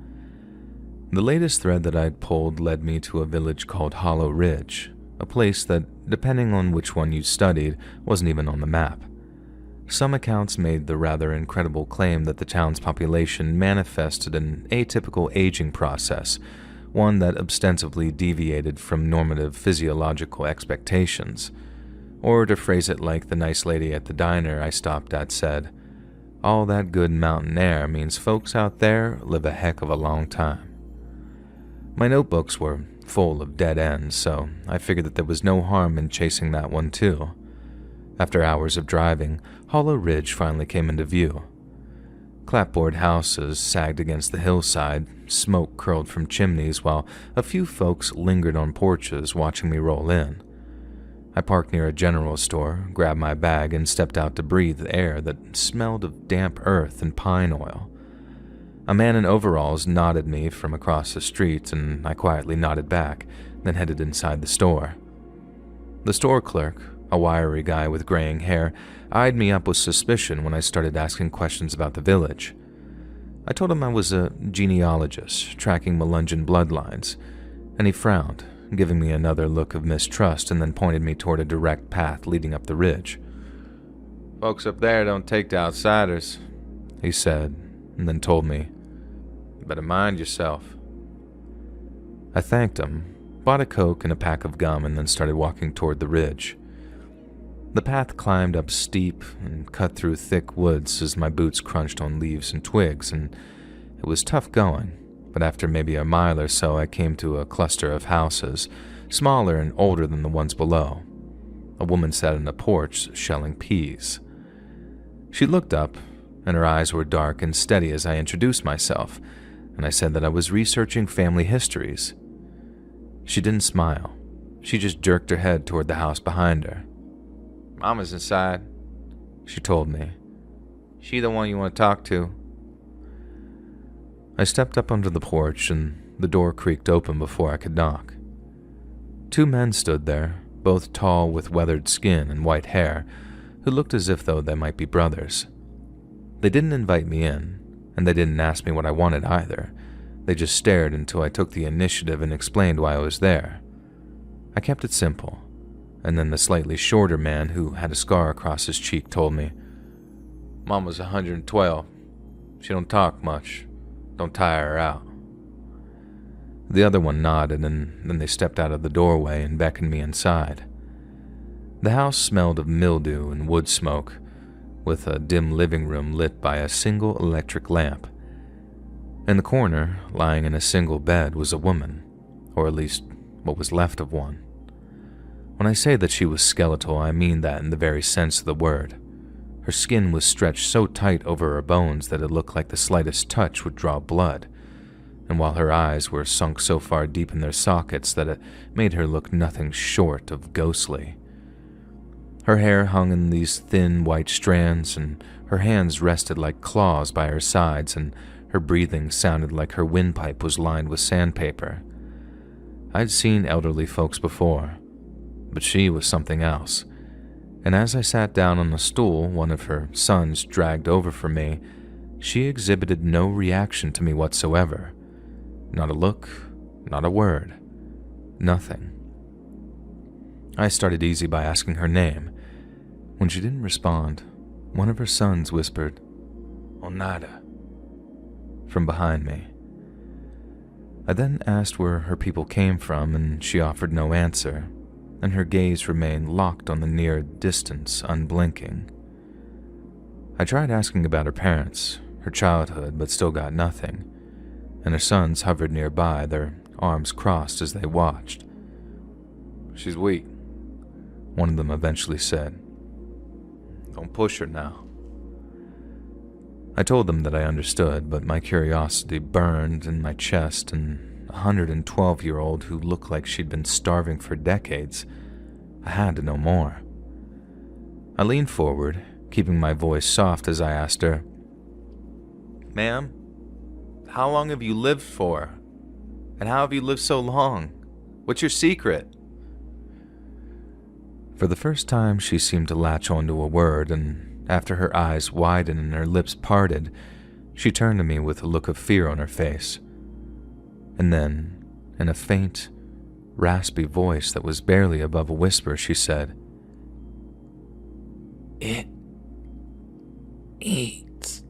The latest thread that I'd pulled led me to a village called Hollow Ridge, a place that, depending on which one you studied, wasn't even on the map. Some accounts made the rather incredible claim that the town's population manifested an atypical aging process, one that ostensibly deviated from normative physiological expectations. Or to phrase it like the nice lady at the diner I stopped at said, all that good mountain air means folks out there live a heck of a long time. My notebooks were full of dead ends, so I figured that there was no harm in chasing that one too. After hours of driving, Hollow Ridge finally came into view. Clapboard houses sagged against the hillside, smoke curled from chimneys, while a few folks lingered on porches watching me roll in. I parked near a general store, grabbed my bag, and stepped out to breathe the air that smelled of damp earth and pine oil. A man in overalls nodded me from across the street, and I quietly nodded back, then headed inside the store. The store clerk, a wiry guy with graying hair, eyed me up with suspicion when I started asking questions about the village. I told him I was a genealogist, tracking Melungeon bloodlines, and he frowned, giving me another look of mistrust and then pointed me toward a direct path leading up the ridge. "Folks up there don't take to outsiders," he said, and then told me, "You better mind yourself." I thanked him, bought a Coke and a pack of gum, and then started walking toward the ridge. The path climbed up steep and cut through thick woods as my boots crunched on leaves and twigs, and it was tough going, but after maybe a mile or so I came to a cluster of houses, smaller and older than the ones below. A woman sat on a porch shelling peas. She looked up, and her eyes were dark and steady as I introduced myself, and I said that I was researching family histories. She didn't smile. She just jerked her head toward the house behind her. "Mama's inside," she told me. "She the one you want to talk to." I stepped up onto the porch, and the door creaked open before I could knock. Two men stood there, both tall with weathered skin and white hair, who looked as if though they might be brothers. They didn't invite me in, and they didn't ask me what I wanted either. They just stared until I took the initiative and explained why I was there. I kept it simple, and then the slightly shorter man who had a scar across his cheek told me, "Mama's 112. She don't talk much. Don't tire her out." The other one nodded, and then they stepped out of the doorway and beckoned me inside. The house smelled of mildew and wood smoke, with a dim living room lit by a single electric lamp. In the corner, lying in a single bed, was a woman, or at least what was left of one. When I say that she was skeletal, I mean that in the very sense of the word. Her skin was stretched so tight over her bones that it looked like the slightest touch would draw blood, and while her eyes were sunk so far deep in their sockets that it made her look nothing short of ghostly. Her hair hung in these thin white strands, and her hands rested like claws by her sides, and her breathing sounded like her windpipe was lined with sandpaper. I'd seen elderly folks before, but she was something else, and as I sat down on a stool one of her sons dragged over for me, she exhibited no reaction to me whatsoever. Not a look, Not a word. Nothing. I started easy by asking her name. When she didn't respond, one of her sons whispered, "Oneida," from behind me. I then asked where her people came from, and she offered no answer, and her gaze remained locked on the near distance, unblinking. I tried asking about her parents, her childhood, but still got nothing, and her sons hovered nearby, their arms crossed as they watched. "She's weak," one of them eventually said. "Don't push her now." I told them that I understood, but my curiosity burned in my chest, and a 112-year-old who looked like she'd been starving for decades, I had to know more. I leaned forward, keeping my voice soft as I asked her, "Ma'am, how long have you lived for? And how have you lived so long? What's your secret?" For the first time, she seemed to latch onto a word, and after her eyes widened and her lips parted, she turned to me with a look of fear on her face. And then, in a faint, raspy voice that was barely above a whisper, she said, "It eats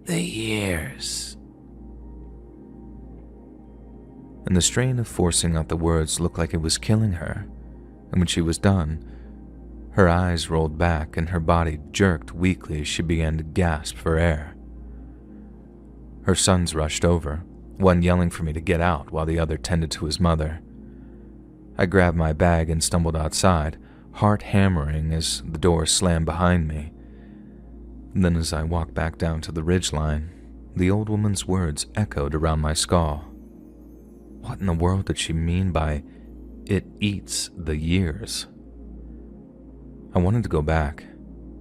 the years." And the strain of forcing out the words looked like it was killing her, and when she was done, her eyes rolled back and her body jerked weakly as she began to gasp for air. Her sons rushed over, one yelling for me to get out while the other tended to his mother. I grabbed my bag and stumbled outside, heart hammering as the door slammed behind me. And then as I walked back down to the ridgeline, the old woman's words echoed around my skull. What in the world did she mean by, "It eats the years"? I wanted to go back.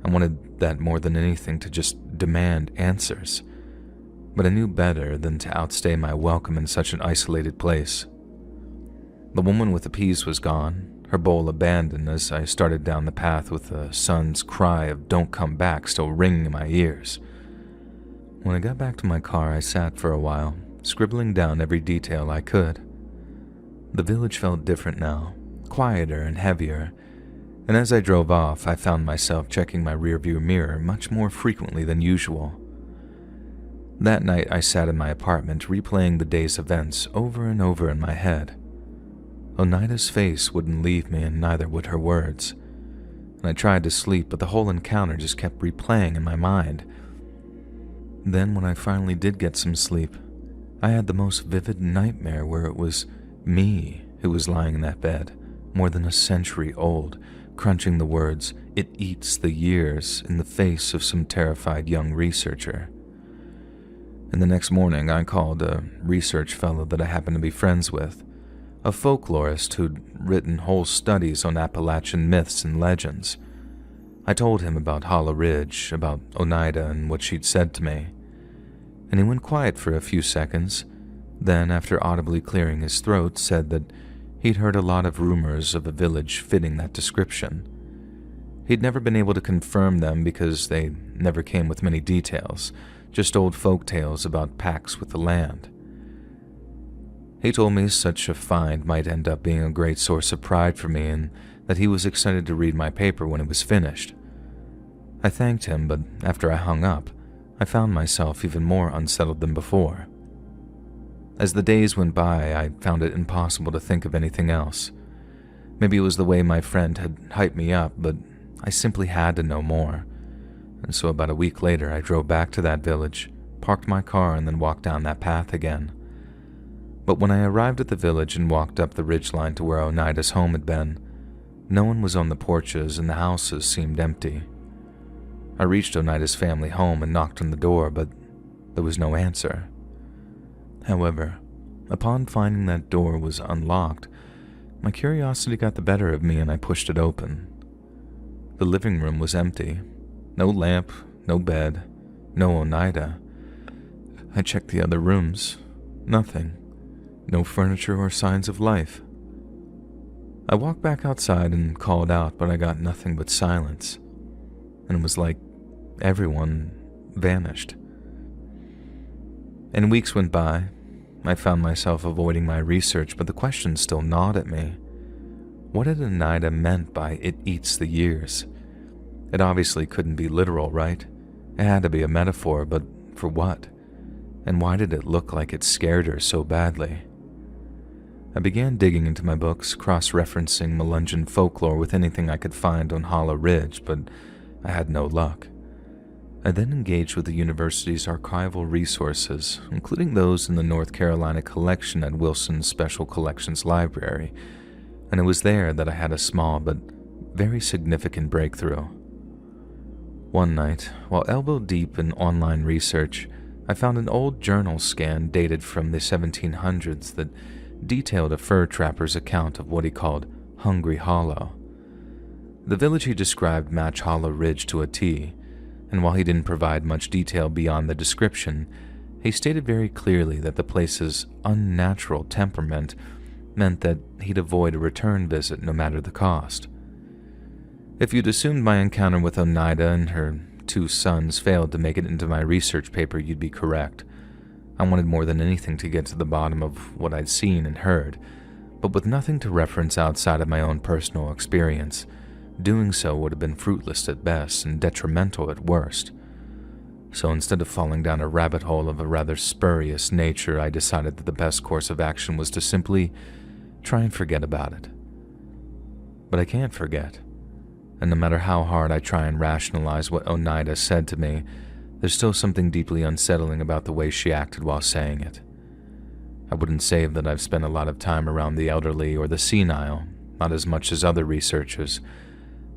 I wanted that more than anything to just demand answers. But I knew better than to outstay my welcome in such an isolated place. The woman with the peas was gone, her bowl abandoned as I started down the path with the son's cry of "don't come back" still ringing in my ears. When I got back to my car, I sat for a while, scribbling down every detail I could. The village felt different now, quieter and heavier, and as I drove off, I found myself checking my rearview mirror much more frequently than usual. That night, I sat in my apartment replaying the day's events over and over in my head. Oneida's face wouldn't leave me, and neither would her words. And I tried to sleep, but the whole encounter just kept replaying in my mind. Then, when I finally did get some sleep, I had the most vivid nightmare where it was me who was lying in that bed, more than a century old, crunching the words, "It eats the years," in the face of some terrified young researcher. And the next morning, I called a research fellow that I happened to be friends with, a folklorist who'd written whole studies on Appalachian myths and legends. I told him about Hollow Ridge, about Oneida and what she'd said to me. And he went quiet for a few seconds, then, after audibly clearing his throat, said that he'd heard a lot of rumors of a village fitting that description. He'd never been able to confirm them because they never came with many details, just old folk tales about pacts with the land. He told me such a find might end up being a great source of pride for me and that he was excited to read my paper when it was finished. I thanked him, but after I hung up, I found myself even more unsettled than before. As the days went by, I found it impossible to think of anything else. Maybe it was the way my friend had hyped me up, but I simply had to know more. And so about a week later, I drove back to that village, parked my car, and then walked down that path again. But when I arrived at the village and walked up the ridgeline to where Oneida's home had been, no one was on the porches and the houses seemed empty. I reached Oneida's family home and knocked on the door, but there was no answer. However, upon finding that door was unlocked, my curiosity got the better of me and I pushed it open. The living room was empty. No lamp, no bed, no Oneida. I checked the other rooms. Nothing. No furniture or signs of life. I walked back outside and called out, but I got nothing but silence. And it was like everyone vanished. And weeks went by, I found myself avoiding my research, but the question still gnawed at me. What had Oneida meant by "it eats the years"? It obviously couldn't be literal, right? It had to be a metaphor, but for what? And why did it look like it scared her so badly? I began digging into my books, cross-referencing Melungeon folklore with anything I could find on Hollow Ridge, but I had no luck. I then engaged with the university's archival resources, including those in the North Carolina collection at Wilson's Special Collections Library, and it was there that I had a small but very significant breakthrough. One night, while elbow-deep in online research, I found an old journal scan dated from the 1700s that detailed a fur trapper's account of what he called Hungry Hollow. The village he described matched Hollow Ridge to a T, and while he didn't provide much detail beyond the description, he stated very clearly that the place's unnatural temperament meant that he'd avoid a return visit no matter the cost. If you'd assumed my encounter with Oneida and her 2 sons failed to make it into my research paper, you'd be correct. I wanted more than anything to get to the bottom of what I'd seen and heard, but with nothing to reference outside of my own personal experience, doing so would have been fruitless at best and detrimental at worst. So instead of falling down a rabbit hole of a rather spurious nature, I decided that the best course of action was to simply try and forget about it. But I can't forget, and no matter how hard I try and rationalize what Oneida said to me, there's still something deeply unsettling about the way she acted while saying it. I wouldn't say that I've spent a lot of time around the elderly or the senile, not as much as other researchers,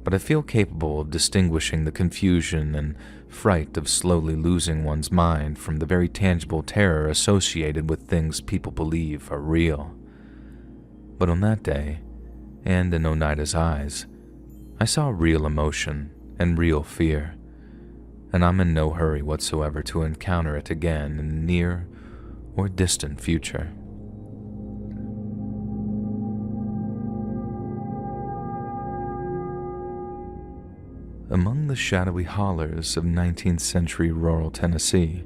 but I feel capable of distinguishing the confusion and fright of slowly losing one's mind from the very tangible terror associated with things people believe are real. But on that day, and in Oneida's eyes, I saw real emotion and real fear, and I'm in no hurry whatsoever to encounter it again in the near or distant future. Among the shadowy hollers of 19th century rural Tennessee,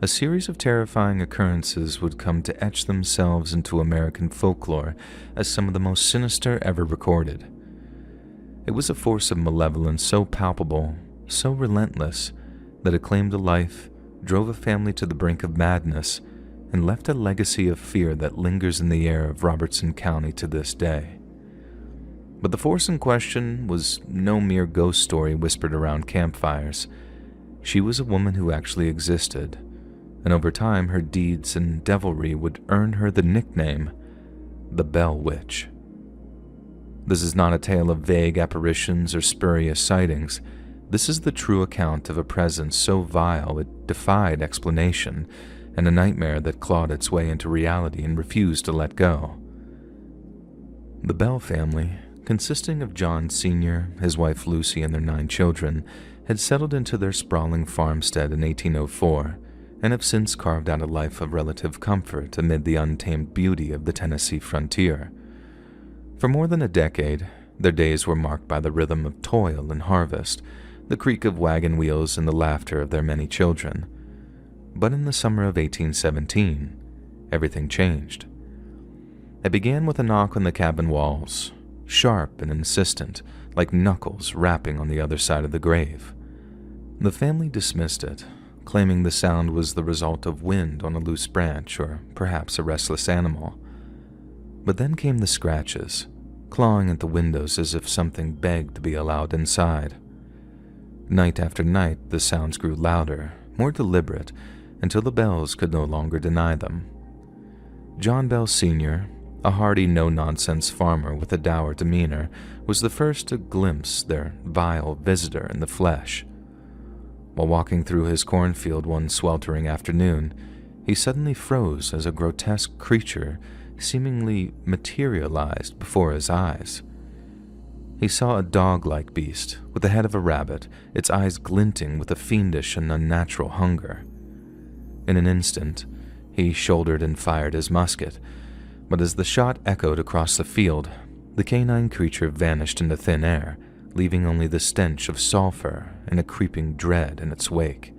a series of terrifying occurrences would come to etch themselves into American folklore as some of the most sinister ever recorded. It was a force of malevolence so palpable, so relentless, that it claimed a life, drove a family to the brink of madness, and left a legacy of fear that lingers in the air of Robertson County to this day. But the force in question was no mere ghost story whispered around campfires. She was a woman who actually existed, and over time her deeds and devilry would earn her the nickname, the Bell Witch. This is not a tale of vague apparitions or spurious sightings. This is the true account of a presence so vile it defied explanation, and a nightmare that clawed its way into reality and refused to let go. The Bell family, consisting of John Sr., his wife Lucy, and their 9 children, had settled into their sprawling farmstead in 1804 and have since carved out a life of relative comfort amid the untamed beauty of the Tennessee frontier. For more than a decade, their days were marked by the rhythm of toil and harvest, the creak of wagon wheels and the laughter of their many children. But in the summer of 1817, everything changed. It began with a knock on the cabin walls, sharp and insistent, like knuckles rapping on the other side of the grave. The family dismissed it, claiming the sound was the result of wind on a loose branch or perhaps a restless animal. But then came the scratches, clawing at the windows as if something begged to be allowed inside. Night after night, the sounds grew louder, more deliberate, until the Bells could no longer deny them. John Bell Sr., a hardy, no-nonsense farmer with a dour demeanor, was the first to glimpse their vile visitor in the flesh. While walking through his cornfield one sweltering afternoon, he suddenly froze as a grotesque creature seemingly materialized before his eyes. He saw a dog-like beast with the head of a rabbit, its eyes glinting with a fiendish and unnatural hunger. In an instant, he shouldered and fired his musket, but as the shot echoed across the field, the canine creature vanished into thin air, leaving only the stench of sulfur and a creeping dread in its wake.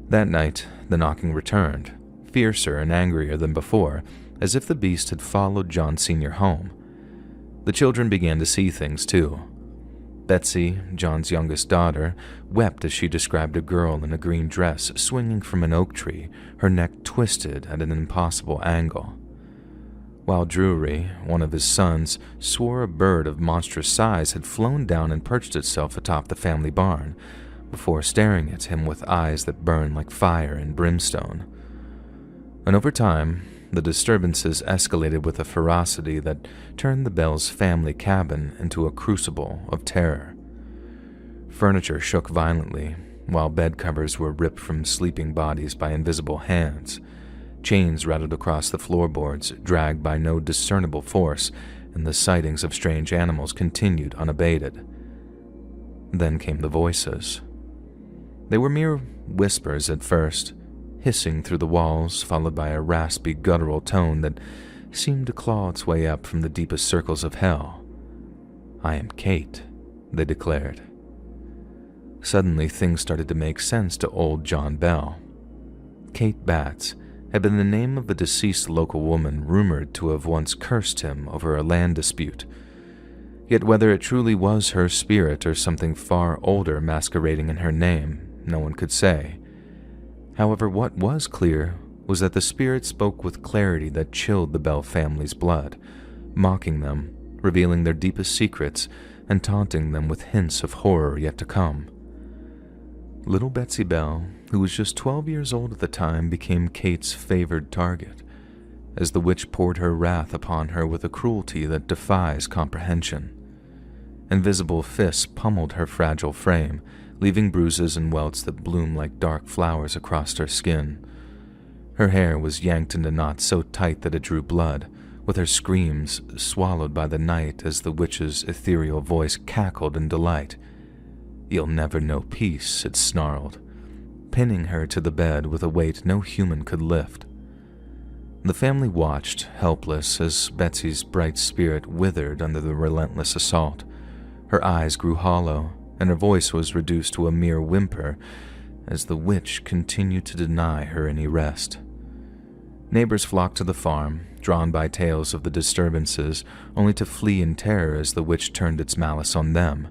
That night, the knocking returned, fiercer and angrier than before, as if the beast had followed John Sr. home. The children began to see things too. Betsy, John's youngest daughter, wept as she described a girl in a green dress swinging from an oak tree, her neck twisted at an impossible angle. While Drury, one of his sons, swore a bird of monstrous size had flown down and perched itself atop the family barn, before staring at him with eyes that burned like fire and brimstone. And over time, the disturbances escalated with a ferocity that turned the Bell's family cabin into a crucible of terror. Furniture shook violently, while bed covers were ripped from sleeping bodies by invisible hands. Chains rattled across the floorboards, dragged by no discernible force, and the sightings of strange animals continued unabated. Then came the voices. They were mere whispers at first, hissing through the walls, followed by a raspy, guttural tone that seemed to claw its way up from the deepest circles of hell. "I am Kate," they declared. Suddenly, things started to make sense to old John Bell. Kate Batts had been the name of a deceased local woman rumored to have once cursed him over a land dispute. Yet whether it truly was her spirit or something far older masquerading in her name, no one could say. However, what was clear was that the spirit spoke with clarity that chilled the Bell family's blood, mocking them, revealing their deepest secrets, and taunting them with hints of horror yet to come. Little Betsy Bell, who was just 12 years old at the time, became Kate's favored target, as the witch poured her wrath upon her with a cruelty that defies comprehension. Invisible fists pummeled her fragile frame, leaving bruises and welts that bloomed like dark flowers across her skin. Her hair was yanked into knots so tight that it drew blood, with her screams swallowed by the night as the witch's ethereal voice cackled in delight. "You'll never know peace," it snarled, pinning her to the bed with a weight no human could lift. The family watched, helpless, as Betsy's bright spirit withered under the relentless assault. Her eyes grew hollow, and her voice was reduced to a mere whimper as the witch continued to deny her any rest. Neighbors flocked to the farm, drawn by tales of the disturbances, only to flee in terror as the witch turned its malice on them.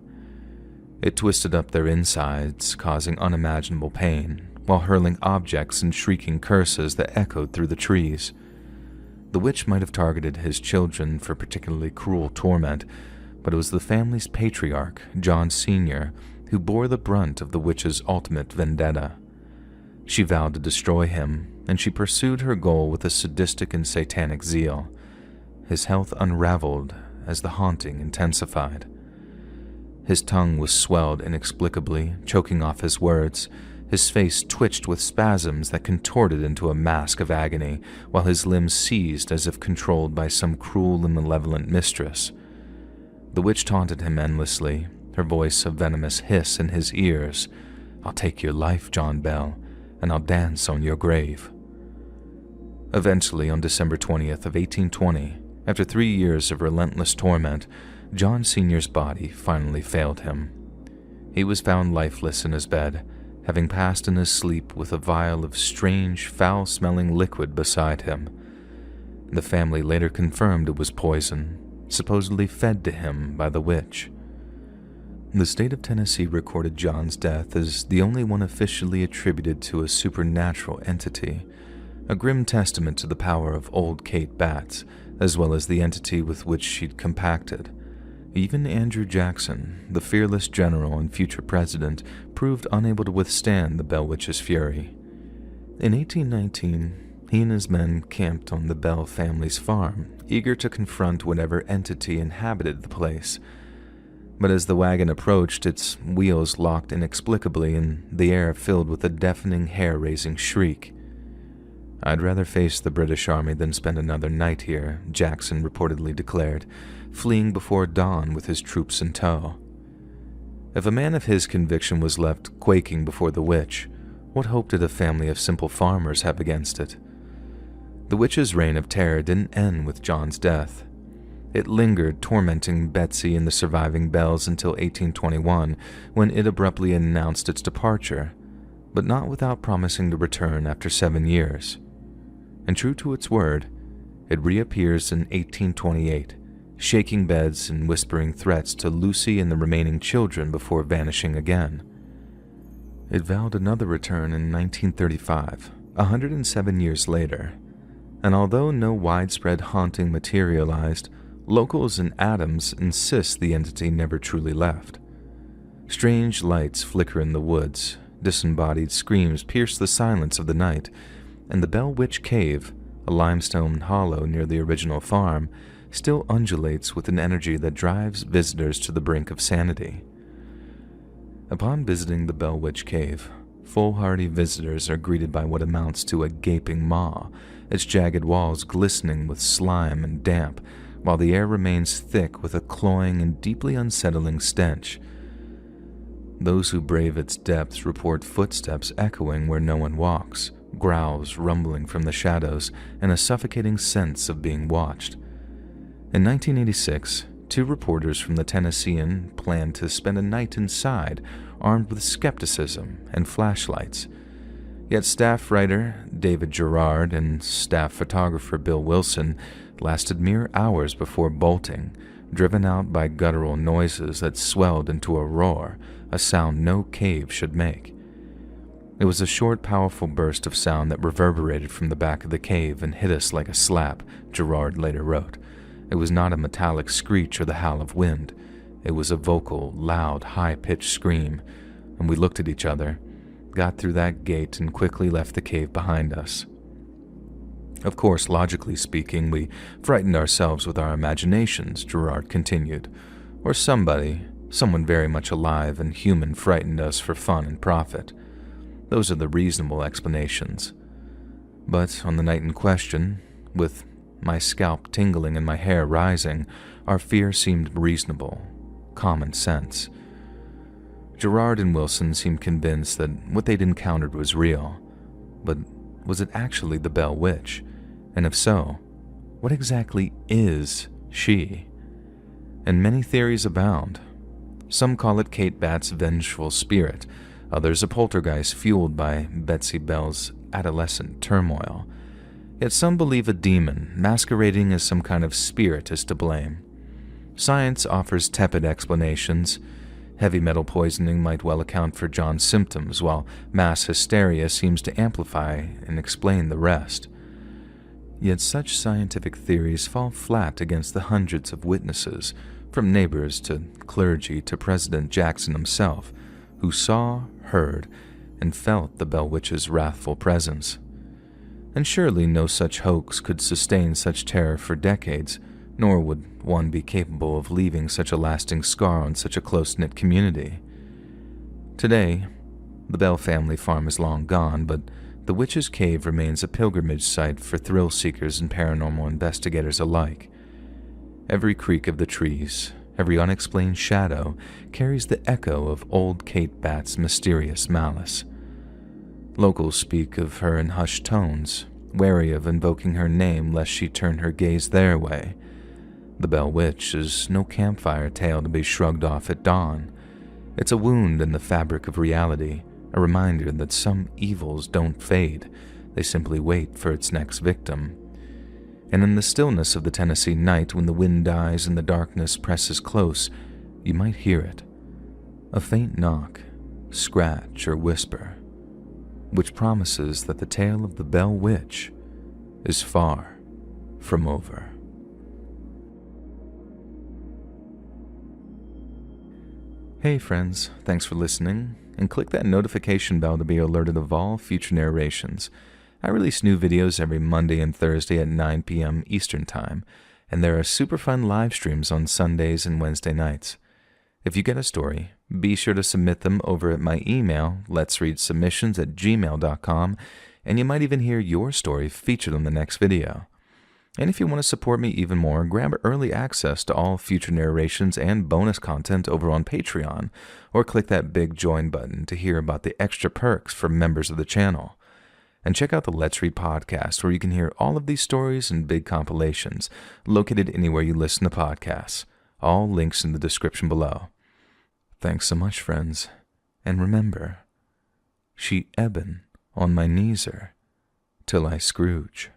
It twisted up their insides, causing unimaginable pain, while hurling objects and shrieking curses that echoed through the trees. The witch might have targeted his children for particularly cruel torment, but it was the family's patriarch, John Sr., who bore the brunt of the witch's ultimate vendetta. She vowed to destroy him, and she pursued her goal with a sadistic and satanic zeal. His health unraveled as the haunting intensified. His tongue was swelled inexplicably, choking off his words. His face twitched with spasms that contorted into a mask of agony, while his limbs seized as if controlled by some cruel and malevolent mistress. The witch taunted him endlessly, her voice a venomous hiss in his ears. "I'll take your life, John Bell, and I'll dance on your grave." Eventually, on December 20th of 1820, after 3 years of relentless torment, John Sr.'s body finally failed him. He was found lifeless in his bed, having passed in his sleep with a vial of strange, foul-smelling liquid beside him. The family later confirmed it was poison, supposedly fed to him by the witch. The state of Tennessee recorded John's death as the only one officially attributed to a supernatural entity, a grim testament to the power of old Kate Batts, as well as the entity with which she'd compacted. Even Andrew Jackson, the fearless general and future president, proved unable to withstand the Bell Witch's fury. In 1819, he and his men camped on the Bell family's farm, eager to confront whatever entity inhabited the place. But as the wagon approached, its wheels locked inexplicably and the air filled with a deafening, hair-raising shriek. "I'd rather face the British Army than spend another night here," Jackson reportedly declared, fleeing before dawn with his troops in tow. If a man of his conviction was left quaking before the witch, what hope did a family of simple farmers have against it? The witch's reign of terror didn't end with John's death. It lingered, tormenting Betsy and the surviving Bells until 1821, when it abruptly announced its departure, but not without promising to return after 7 years. and true to its word, it reappears in 1828, shaking beds and whispering threats to Lucy and the remaining children before vanishing again. It vowed another return in 1935, 107 years later, and although no widespread haunting materialized, locals in Adams insist the entity never truly left. Strange lights flicker in the woods, disembodied screams pierce the silence of the night, and the Bell Witch Cave, a limestone hollow near the original farm, still undulates with an energy that drives visitors to the brink of sanity. Upon visiting the Bell Witch Cave, foolhardy visitors are greeted by what amounts to a gaping maw, its jagged walls glistening with slime and damp, while the air remains thick with a cloying and deeply unsettling stench. Those who brave its depths report footsteps echoing where no one walks, growls rumbling from the shadows, and a suffocating sense of being watched. In 1986, 2 reporters from the Tennessean planned to spend a night inside, armed with skepticism and flashlights. Yet staff writer David Gerard and staff photographer Bill Wilson lasted mere hours before bolting, driven out by guttural noises that swelled into a roar, a sound no cave should make. It was a short, powerful burst of sound that reverberated from the back of the cave and hit us like a slap, Gerard later wrote. It was not a metallic screech or the howl of wind. It was a vocal, loud, high-pitched scream, and we looked at each other, got through that gate, and quickly left the cave behind us. Of course, logically speaking, we frightened ourselves with our imaginations, Gerard continued. Or someone very much alive and human frightened us for fun and profit. Those are the reasonable explanations. But on the night in question, with my scalp tingling and my hair rising, our fear seemed reasonable, common sense. Gerard and Wilson seemed convinced that what they'd encountered was real. But was it actually the Bell Witch? And if so, what exactly is she? And many theories abound. Some call it Kate Batt's vengeful spirit, others a poltergeist fueled by Betsy Bell's adolescent turmoil. Yet some believe a demon masquerading as some kind of spirit is to blame. Science offers tepid explanations. Heavy metal poisoning might well account for John's symptoms, while mass hysteria seems to amplify and explain the rest. Yet such scientific theories fall flat against the hundreds of witnesses, from neighbors to clergy to President Jackson himself, who saw, heard, and felt the Bell Witch's wrathful presence. And surely no such hoax could sustain such terror for decades, nor would one be capable of leaving such a lasting scar on such a close-knit community. Today, the Bell family farm is long gone, but the Witch's Cave remains a pilgrimage site for thrill-seekers and paranormal investigators alike. Every creak of the trees, every unexplained shadow, carries the echo of old Kate Batt's mysterious malice. Locals speak of her in hushed tones, wary of invoking her name lest she turn her gaze their way. The Bell Witch is no campfire tale to be shrugged off at dawn. It's a wound in the fabric of reality, a reminder that some evils don't fade, they simply wait for its next victim. And in the stillness of the Tennessee night, when the wind dies and the darkness presses close, you might hear it. A faint knock, scratch, or whisper, which promises that the tale of the Bell Witch is far from over. Hey friends, thanks for listening, and click that notification bell to be alerted of all future narrations. I release new videos every Monday and Thursday at 9 p.m. Eastern Time, and there are super fun live streams on Sundays and Wednesday nights. If you get a story, be sure to submit them over at my email, letsreadsubmissions@gmail.com, and you might even hear your story featured on the next video. And if you want to support me even more, grab early access to all future narrations and bonus content over on Patreon, or click that big join button to hear about the extra perks for members of the channel. And check out the Let's Read podcast, where you can hear all of these stories and big compilations, located anywhere you listen to podcasts. All links in the description below. Thanks so much, friends. And remember, she ebben on my kneeser till I Scrooge.